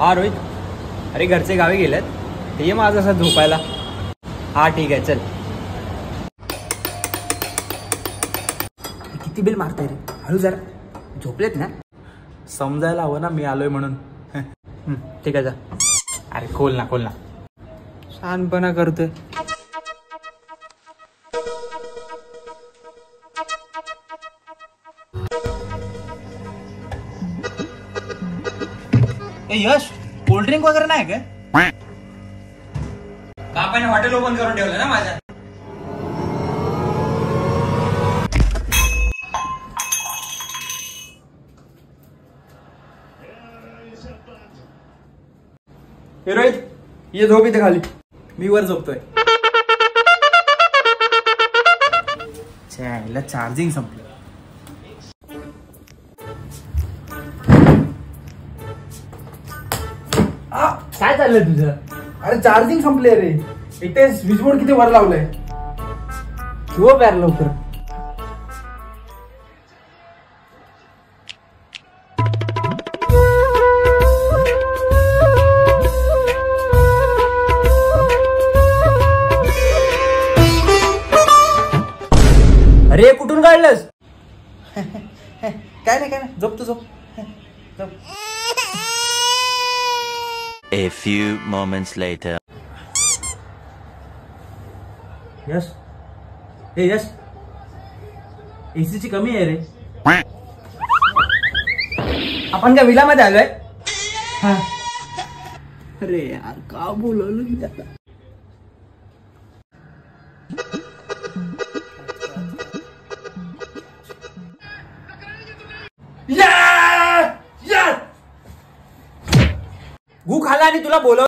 हा रोहित, अरे घरचे गावी गेलेत, ते ये माझं असं झोपायला. हा ठीक आहे चल. किती बिल मारताय रे, हळू जरा, झोपलेत ना. समजायला हवं ना मी आलोय म्हणून. ठीक आहे जा. अरे खोल ना खोल ना, शहाणपणा करतोय. यश, कोल्ड्रिंक वगैरे नाही का? बापाने हॉटेल ओपन करून ठेवलं ना माझ्या. हे रोहित, ये झोप इथे खाली, मी वर झोपतोय. चार्जिंग संपलं. काय चाललंय तुझं? अरे चार्जिंग संपले रे. इथे स्विच बोर्ड किती वर लावलंय. झोप यार लवकर. अरे कुठून काढलंस? काय नाही झोप तू, झोप. A few moments later. यश, हे यश, एसी ची कमी आहे रे. आपण काय विलामध्ये आलोय? अरे यार का बोलवलं मी आता. गु खाला आणि तुला बोलव.